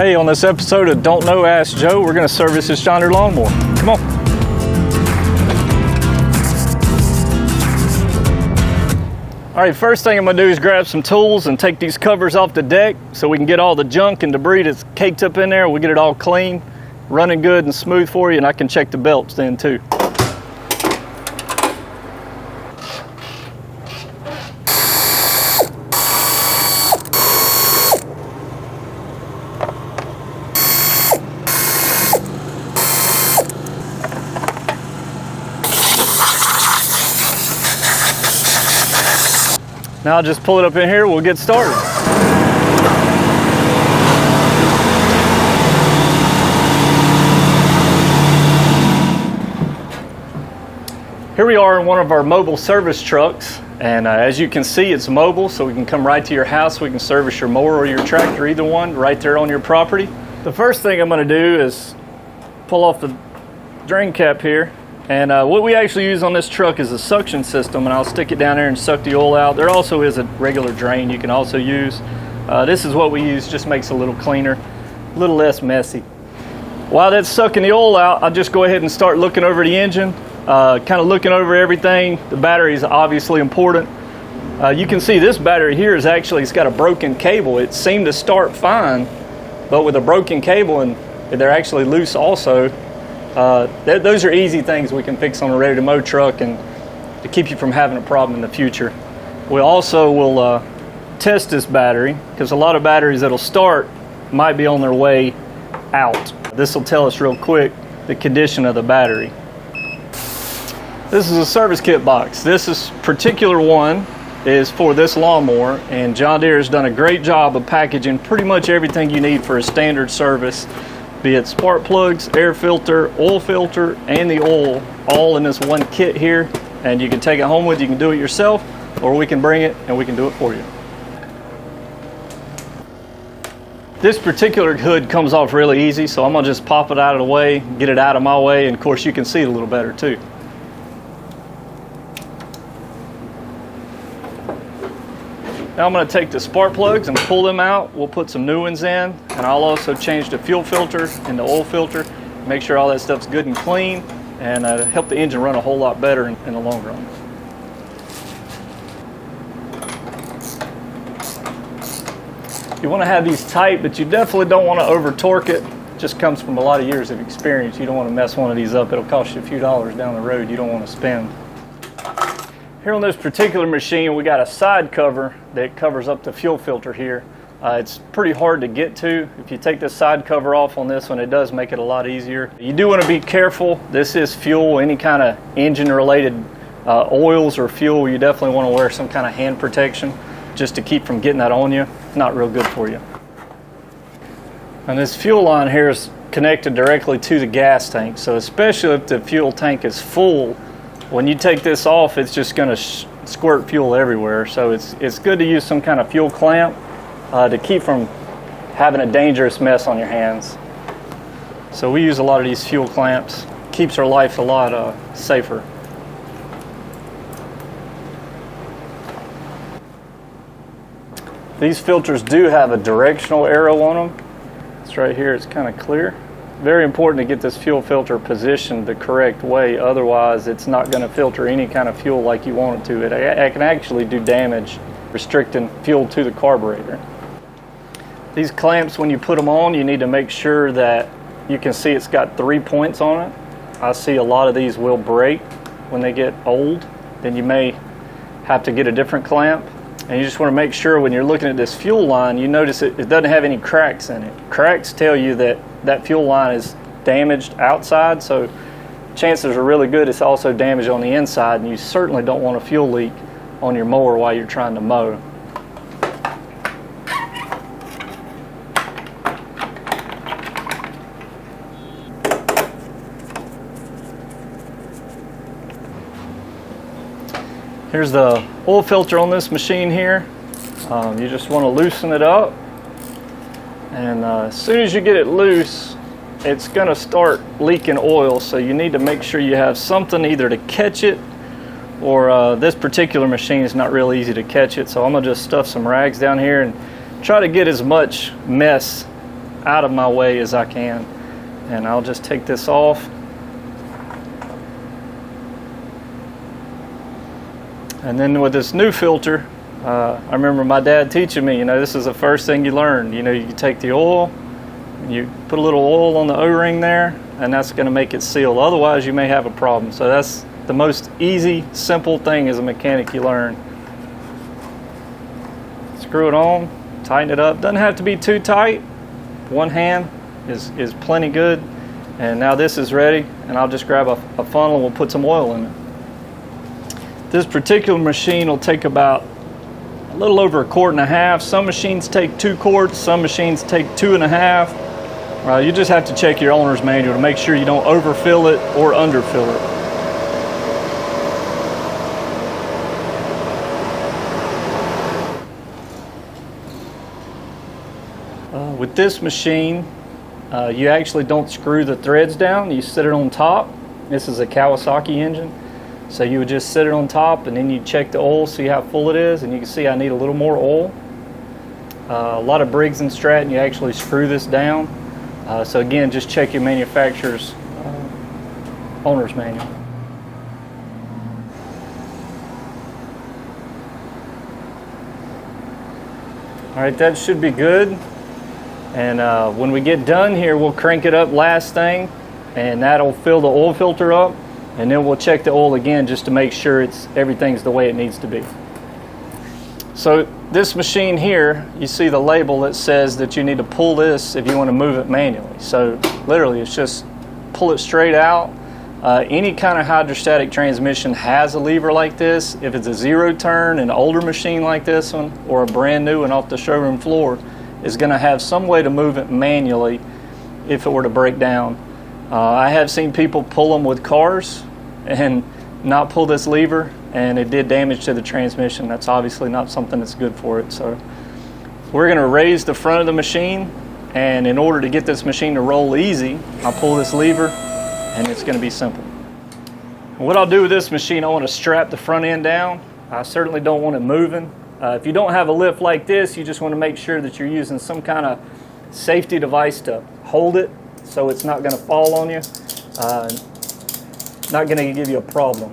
Hey, on this episode of Don't Know, Ask Joe, we're going to service this John Deere lawnmower. Come on. All right, first thing I'm going to do is grab some tools and take these covers off the deck so we can get all the junk and debris that's caked up in there. We'll get it all clean, running good and smooth for you, and I can check the belts then too. Now I'll just pull it up in here, we'll get started. Here we are in one of our mobile service trucks, and as you can see, it's mobile, so we can come right to your house. We can service your mower or your tractor, either one, right there on your property. The first thing I'm going to do is pull off the drain cap here. And what we actually use on this truck is a suction system, and I'll stick it down there and suck the oil out. There also is a regular drain you can also use. This is what we use, just makes it a little cleaner, a little less messy. While that's sucking the oil out, I'll just go ahead and start looking over the engine, kind of looking over everything. The battery is obviously important. You can see this battery here is actually, it's got a broken cable. It seemed to start fine, but with a broken cable, and they're actually loose also. Those are easy things we can fix on a ready to mow truck and to keep you from having a problem in the future. We also will test this battery, because a lot of batteries that'll start might be on their way out. This will tell us real quick the condition of the battery. This is a service kit box. This particular one is for this lawnmower, and John Deere has done a great job of packaging pretty much everything you need for a standard service, be it spark plugs, air filter, oil filter, and the oil, all in this one kit here. And you can take it home with you. You can do it yourself, or we can bring it and we can do it for you. This particular hood comes off really easy, so I'm gonna just pop it out of the way, get it out of my way, and of course you can see it a little better too. Now I'm going to take the spark plugs and pull them out. We'll put some new ones in, and I'll also change the fuel filter and the oil filter, make sure all that stuff's good and clean, and help the engine run a whole lot better in the long run. You want to have these tight, but you definitely don't want to over torque it. It just comes from a lot of years of experience. You don't want to mess one of these up. It'll cost you a few dollars down the road you don't want to spend. Here on this particular machine, we got a side cover that covers up the fuel filter here. It's pretty hard to get to. If you take this side cover off on this one, it does make it a lot easier. You do want to be careful. This is fuel, any kind of engine related oils or fuel, you definitely want to wear some kind of hand protection just to keep from getting that on you. Not real good for you. And this fuel line here is connected directly to the gas tank, so especially if the fuel tank is full, when you take this off, it's just going to squirt fuel everywhere. So it's good to use some kind of fuel clamp to keep from having a dangerous mess on your hands. So we use a lot of these fuel clamps. Keeps our life a lot safer. These filters do have a directional arrow on them. It's right here, it's kind of clear. Very important to get this fuel filter positioned the correct way, otherwise it's not going to filter any kind of fuel like you want it to. It can actually do damage, restricting fuel to the carburetor. These clamps, when you put them on, you need to make sure that you can see it's got 3 points on it. I see a lot of these will break when they get old. Then you may have to get a different clamp. And you just want to make sure when you're looking at this fuel line, you notice it doesn't have any cracks in it. Cracks tell you that that fuel line is damaged outside, so chances are really good it's also damaged on the inside, and you certainly don't want a fuel leak on your mower while you're trying to mow. Here's the oil filter on this machine here. You just want to loosen it up, and as soon as you get it loose, it's going to start leaking oil, so you need to make sure you have something either to catch it, or this particular machine is not real easy to catch it, so I'm going to just stuff some rags down here and try to get as much mess out of my way as I can. And I'll just take this off. And then with this new filter, I remember my dad teaching me, this is the first thing you learn. You take the oil, you put a little oil on the O-ring there, and that's going to make it seal. Otherwise, you may have a problem. So that's the most easy, simple thing as a mechanic you learn. Screw it on, tighten it up. Doesn't have to be too tight. One hand is plenty good. And now this is ready, and I'll just grab a funnel and we'll put some oil in it. This particular machine will take about a little over 1.5 quarts. Some machines take 2 quarts, some machines take 2.5. You just have to check your owner's manual to make sure you don't overfill it or underfill it. With this machine, you actually don't screw the threads down, you sit it on top. This is a Kawasaki engine. So you would just sit it on top, and then you check the oil, see how full it is, and you can see I need a little more oil. A lot of Briggs & Stratton, you actually screw this down. So again, just check your manufacturer's owner's manual. All right, that should be good. And when we get done here, we'll crank it up last thing, and that'll fill the oil filter up. And then we'll check the oil again just to make sure everything's the way it needs to be. So this machine here, you see the label that says that you need to pull this if you want to move it manually. So literally it's just pull it straight out. Any kind of hydrostatic transmission has a lever like this. If it's a 0 turn, an older machine like this one, or a brand new one off the showroom floor, is going to have some way to move it manually if it were to break down. I have seen people pull them with cars and not pull this lever, and it did damage to the transmission. That's obviously not something that's good for it. So we're going to raise the front of the machine, and in order to get this machine to roll easy, I'll pull this lever, and it's going to be simple. What I'll do with this machine, I want to strap the front end down. I certainly don't want it moving. If you don't have a lift like this, you just want to make sure that you're using some kind of safety device to hold it so it's not going to fall on you, not going to give you a problem.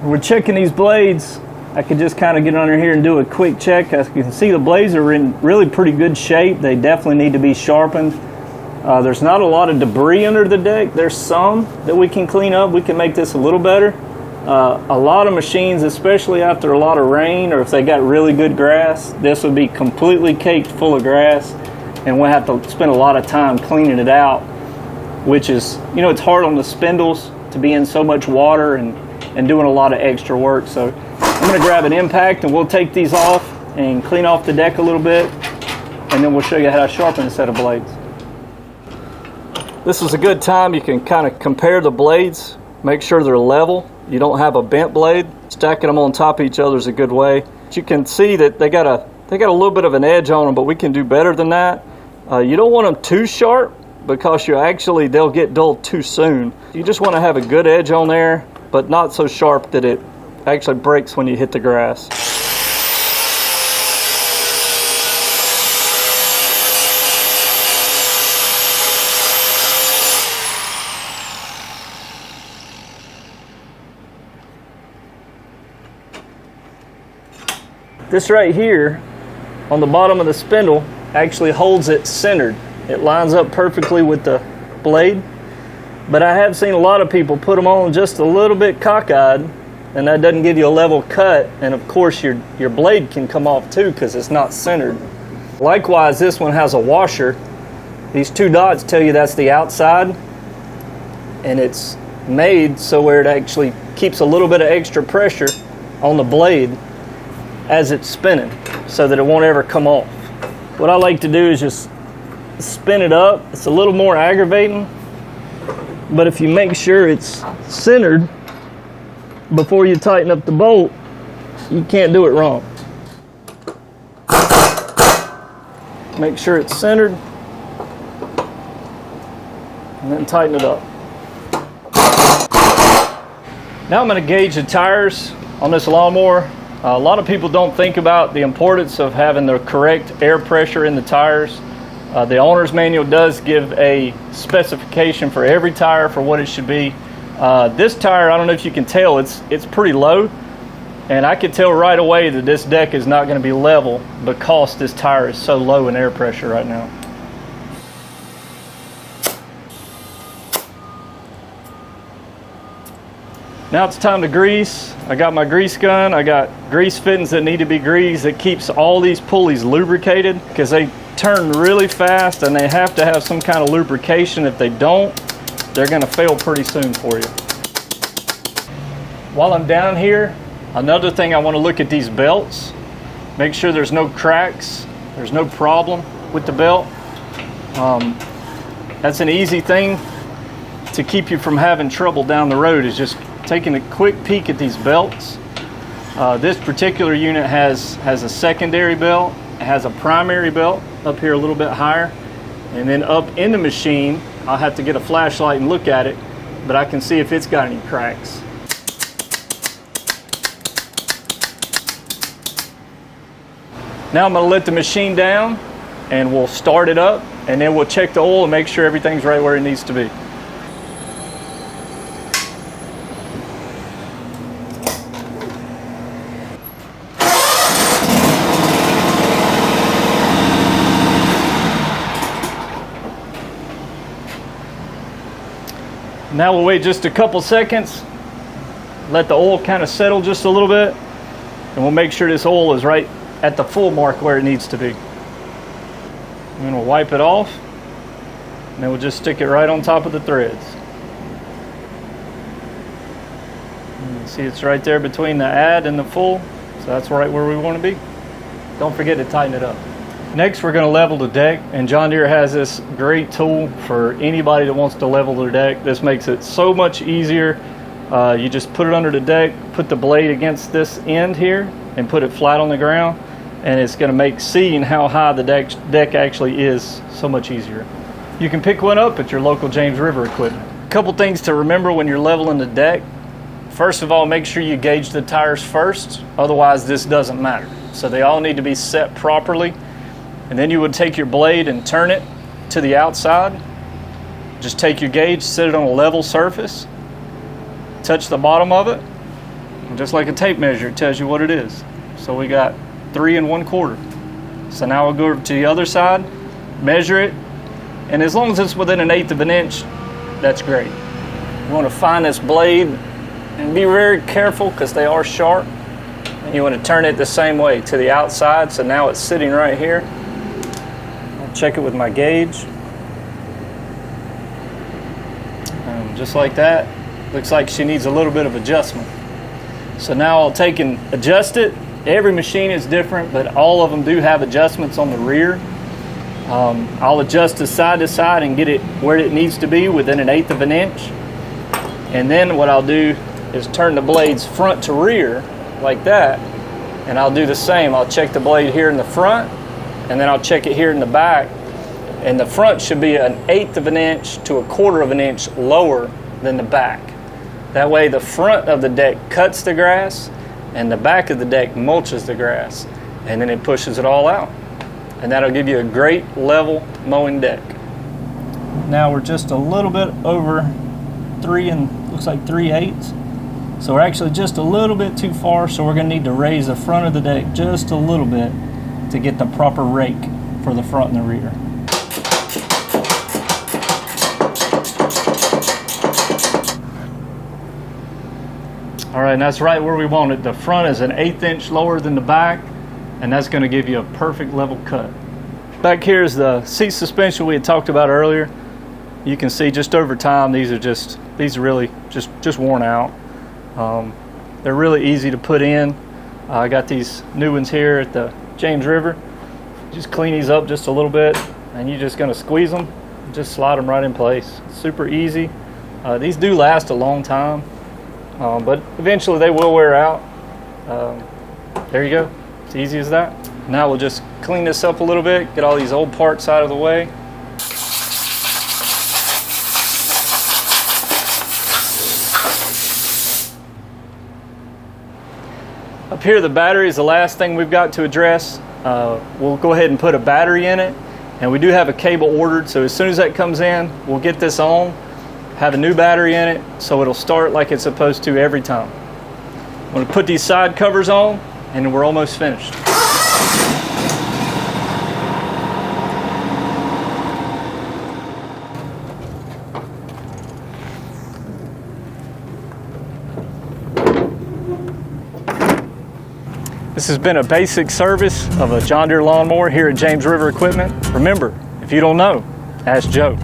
We're checking these blades. I could just kind of get under here and do a quick check. As you can see, the blades are in really pretty good shape. They definitely need to be sharpened. There's not a lot of debris under the deck. There's some that we can clean up. We can make this a little better. A lot of machines, especially after a lot of rain or if they got really good grass, this would be completely caked full of grass, and we'll have to spend a lot of time cleaning it out, which is, it's hard on the spindles to be in so much water and doing a lot of extra work. So I'm going to grab an impact and we'll take these off and clean off the deck a little bit, and then we'll show you how to sharpen a set of blades. This is a good time you can kind of compare the blades, make sure they're level. You don't have a bent blade. Stacking them on top of each other is a good way. But you can see that they got a little bit of an edge on them, but we can do better than that. You don't want them too sharp because they'll get dull too soon. You just want to have a good edge on there, but not so sharp that it actually breaks when you hit the grass. This right here on the bottom of the spindle actually holds it centered. It lines up perfectly with the blade. But I have seen a lot of people put them on just a little bit cockeyed, and that doesn't give you a level cut, and of course your blade can come off too because it's not centered. Likewise, this one has a washer. These 2 dots tell you that's the outside, and it's made so where it actually keeps a little bit of extra pressure on the blade as it's spinning so that it won't ever come off. What I like to do is just spin it up. It's a little more aggravating, but if you make sure it's centered before you tighten up the bolt, you can't do it wrong. Make sure it's centered and then tighten it up. Now I'm going to gauge the tires on this lawnmower A lot of people don't think about the importance of having the correct air pressure in the tires. The owner's manual does give a specification for every tire for what it should be. This tire, I don't know if you can tell, it's pretty low, and I could tell right away that this deck is not going to be level because this tire is so low in air pressure right now. Now it's time to grease. I got my grease gun. I got grease fittings that need to be greased. It keeps all these pulleys lubricated because they turn really fast and they have to have some kind of lubrication. If they don't, they're going to fail pretty soon for you. While I'm down here, another thing, I want to look at these belts. Make sure there's no cracks. There's no problem with the belt. That's an easy thing to keep you from having trouble down the road, is just taking a quick peek at these belts. This particular unit has a secondary belt. It has a primary belt up here a little bit higher, and then up in the machine I'll have to get a flashlight and look at it, but I can see if it's got any cracks. Now I'm going to let the machine down and we'll start it up, and then we'll check the oil and make sure everything's right where it needs to be. Now we'll wait just a couple seconds, let the oil kind of settle just a little bit, and we'll make sure this oil is right at the full mark where it needs to be. And then we'll wipe it off, and then we'll just stick it right on top of the threads. And you see it's right there between the add and the full, so that's right where we want to be. Don't forget to tighten it up. Next, we're going to level the deck, and John Deere has this great tool for anybody that wants to level their deck. This makes it so much easier. You just put it under the deck, put the blade against this end here, and put it flat on the ground, and it's going to make seeing how high the deck actually is so much easier. You can pick one up at your local James River equipment. A couple things to remember when you're leveling the deck. First of all, make sure you gauge the tires first, otherwise this doesn't matter. So they all need to be set properly. And then you would take your blade and turn it to the outside. Just take your gauge, set it on a level surface, touch the bottom of it, and just like a tape measure, it tells you what it is. So we got 3 1/4. So now we'll go over to the other side, measure it, and as long as it's within 1/8 of an inch, that's great. You want to find this blade and be very careful because they are sharp. And you want to turn it the same way to the outside, so now it's sitting right here. Check it with my gauge, and just like that, looks like she needs a little bit of adjustment. So now I'll take and adjust it. Every machine is different, but all of them do have adjustments on the rear. I'll adjust the side to side and get it where it needs to be within 1/8 of an inch, and then what I'll do is turn the blades front to rear like that, and I'll do the same. I'll check the blade here in the front, and then I'll check it here in the back, and the front should be 1/8 of an inch to 1/4 of an inch lower than the back. That way the front of the deck cuts the grass and the back of the deck mulches the grass, and then it pushes it all out, and that'll give you a great level mowing deck. Now we're just a little bit over 3/8, so we're actually just a little bit too far, so we're going to need to raise the front of the deck just a little bit to get the proper rake for the front and the rear. All right, and that's right where we want it. The front is 1/8 inch lower than the back, and that's going to give you a perfect level cut. Back here is the seat suspension we had talked about earlier. You can see just over time these are really just worn out. They're really easy to put in. I got these new ones here at the James River. Just clean these up just a little bit, and you're just going to squeeze them, just slide them right in place. Super easy. These do last a long time, but eventually they will wear out. There you go. It's easy as that. Now we'll just clean this up a little bit, get all these old parts out of the way. Up here, the battery is the last thing we've got to address. We'll go ahead and put a battery in it, and we do have a cable ordered, so as soon as that comes in, we'll get this on, have a new battery in it, so it'll start like it's supposed to every time. I'm going to put these side covers on, and we're almost finished. This has been a basic service of a John Deere lawnmower here at James River Equipment. Remember, if you don't know, ask Joe.